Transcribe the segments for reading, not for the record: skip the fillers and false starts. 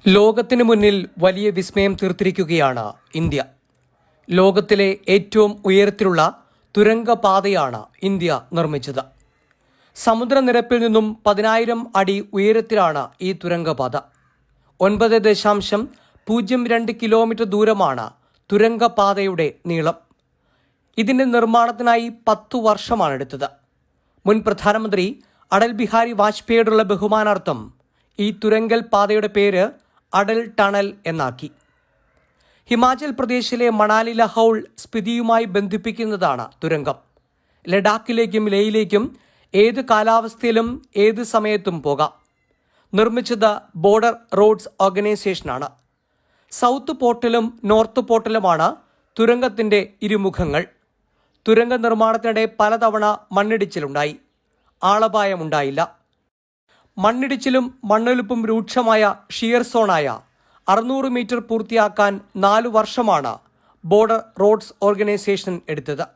ലോകത്തിനു മുന്നിൽ വലിയ വിസ്മയം തീർത്തിരിക്കുകയാണ് ഇന്ത്യ. ലോകത്തിലെ ഏറ്റവും ഉയരത്തിലുള്ള തുരങ്കപാതയാണ് ഇന്ത്യ നിർമ്മിച്ചത്. സമുദ്രനിരപ്പിൽ നിന്നും 10,000 അടി ഉയരത്തിലാണ് ഈ തുരങ്കപാത. 9.02 കിലോമീറ്റർ ദൂരമാണ് തുരങ്കപാതയുടെ നീളം. ഇതിന്റെ നിർമ്മാണത്തിനായി 10 വർഷമാണ് എടുത്തത്. മുൻ പ്രധാനമന്ത്രി അടൽ ബിഹാരി വാജ്പേയിയോടുള്ള ബഹുമാനാർത്ഥം ഈ തുരങ്കൽ പാതയുടെ പേര് അടൽ ടണൽ എന്നാക്കി. ഹിമാചൽ പ്രദേശിലെ മണാലി ലഹൌൾ സ്പിതിയുമായി ബന്ധിപ്പിക്കുന്നതാണ് തുരങ്കം. ലഡാക്കിലേക്കും ലേയിലേക്കും ഏത് കാലാവസ്ഥയിലും ഏത് സമയത്തും പോകാം. നിർമ്മിച്ചത് ബോർഡർ റോഡ്സ് ഓർഗനൈസേഷനാണ്. സൗത്ത് പോർട്ടലും നോർത്ത് പോർട്ടലുമാണ് തുരങ്കത്തിന്റെ ഇരുമുഖങ്ങൾ. തുരങ്ക നിർമ്മാണത്തിനിടെ പലതവണ മണ്ണിടിച്ചിലുണ്ടായി. ആളപായമുണ്ടായില്ല. മണ്ണിടിച്ചിലും മണ്ണൊലിപ്പും രൂക്ഷമായ ഷിയർ സോണായ 600 മീറ്റർ പൂർത്തിയാക്കാൻ 4 വർഷമാണ് ബോർഡർ റോഡ്സ് ഓർഗനൈസേഷൻ എടുത്തത്.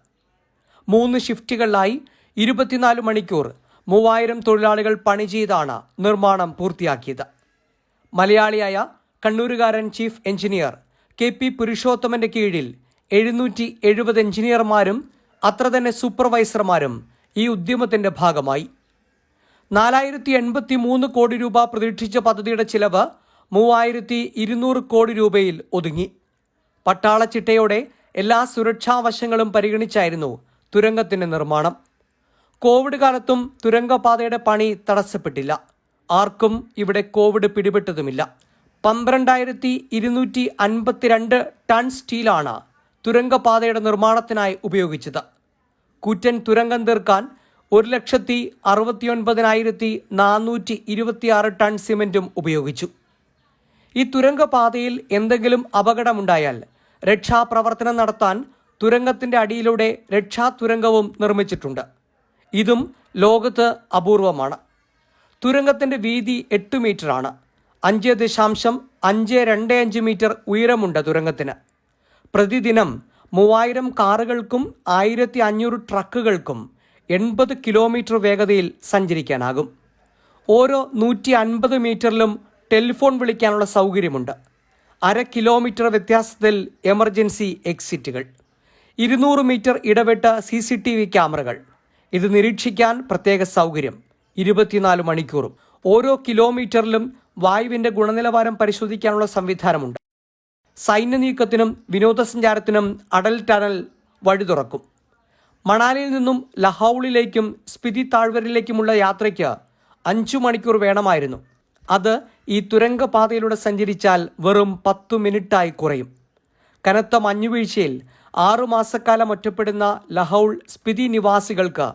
3 ഷിഫ്റ്റുകളിലായി 24 മണിക്കൂർ 3000 തൊഴിലാളികൾ പണി ചെയ്താണ് നിർമ്മാണം പൂർത്തിയാക്കിയത്. മലയാളിയായ കണ്ണൂരുകാരൻ ചീഫ് എഞ്ചിനീയർ KP പുരുഷോത്തമന്റെ കീഴിൽ 770 എഞ്ചിനീയർമാരും അത്ര തന്നെ സൂപ്പർവൈസർമാരും ഈ ഉദ്യമത്തിന്റെ ഭാഗമായി. 4,083 കോടി രൂപ പ്രതീക്ഷിച്ച പദ്ധതിയുടെ ചിലവ് 3,200 കോടി രൂപയിൽ ഒതുങ്ങി. പട്ടാള ചിട്ടയോടെ എല്ലാ സുരക്ഷാ വശങ്ങളും പരിഗണിച്ചായിരുന്നു തുരങ്കത്തിന്റെ നിർമ്മാണം. കോവിഡ് കാലത്തും തുരങ്കപാതയുടെ പണി തടസ്സപ്പെട്ടില്ല. ആർക്കും ഇവിടെ കോവിഡ് പിടിപെട്ടതുമില്ല. 12,252 ടൺ സ്റ്റീലാണ് തുരങ്കപാതയുടെ നിർമ്മാണത്തിനായി ഉപയോഗിച്ചത്. കൂറ്റൻ തുരങ്കം തീർക്കാൻ 1,69,426 ടൺ സിമന്റും ഉപയോഗിച്ചു. ഈ തുരങ്കപാതയിൽ എന്തെങ്കിലും അപകടമുണ്ടായാൽ രക്ഷാപ്രവർത്തനം നടത്താൻ തുരങ്കത്തിന്റെ അടിയിലൂടെ രക്ഷാതുരങ്കവും നിർമ്മിച്ചിട്ടുണ്ട്. ഇതും ലോകത്ത് അപൂർവമാണ്. തുരങ്കത്തിന്റെ വീതി 8 മീറ്ററാണ്. 5.525 മീറ്റർ ഉയരമുണ്ട് തുരങ്കത്തിന്. പ്രതിദിനം 3000 കാറുകൾക്കും 1,500 ട്രക്കുകൾക്കും 80 കിലോമീറ്റർ വേഗതയിൽ സഞ്ചരിക്കാനാകും. ഓരോ 150 മീറ്ററിലും ടെലിഫോൺ വിളിക്കാനുള്ള സൗകര്യമുണ്ട്. 1/2 കിലോമീറ്റർ വ്യത്യാസത്തിൽ എമർജൻസി എക്സിറ്റുകൾ, 200 മീറ്റർ ഇടവിട്ട CCTV ക്യാമറകൾ. ഇത് നിരീക്ഷിക്കാൻ പ്രത്യേക സൗകര്യം 24 മണിക്കൂറും. ഓരോ കിലോമീറ്ററിലും വായുവിന്റെ ഗുണനിലവാരം പരിശോധിക്കാനുള്ള സംവിധാനമുണ്ട്. സൈന്യ നീക്കത്തിനും വിനോദസഞ്ചാരത്തിനും അടൽ ടണൽ വഴി തുറക്കും. മണാലിയിൽ നിന്നും ലഹൌളിലേക്കും സ്പിതി താഴ്വരയിലേക്കുമുള്ള യാത്രയ്ക്ക് 5 മണിക്കൂർ വേണമായിരുന്നു. അത് ഈ തുരങ്കപാതയിലൂടെ സഞ്ചരിച്ചാൽ വെറും 10 മിനിറ്റായി കുറയും. കനത്ത മഞ്ഞുവീഴ്ചയിൽ 6 മാസക്കാലം ഒറ്റപ്പെടുന്ന ലഹൌൾ സ്പിതി നിവാസികൾക്ക്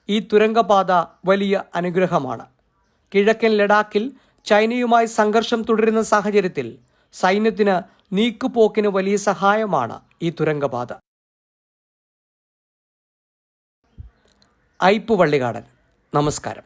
ഈ തുരങ്കപാത വലിയ അനുഗ്രഹമാണ്. കിഴക്കൻ ലഡാക്കിൽ ചൈനയുമായി സംഘർഷം തുടരുന്ന സാഹചര്യത്തിൽ സൈന്യത്തിന് നീക്കുപോക്കിന് വലിയ സഹായമാണ് ഈ തുരങ്കപാത. ഐപ്പ് വള്ളികാടൻ, നമസ്കാരം.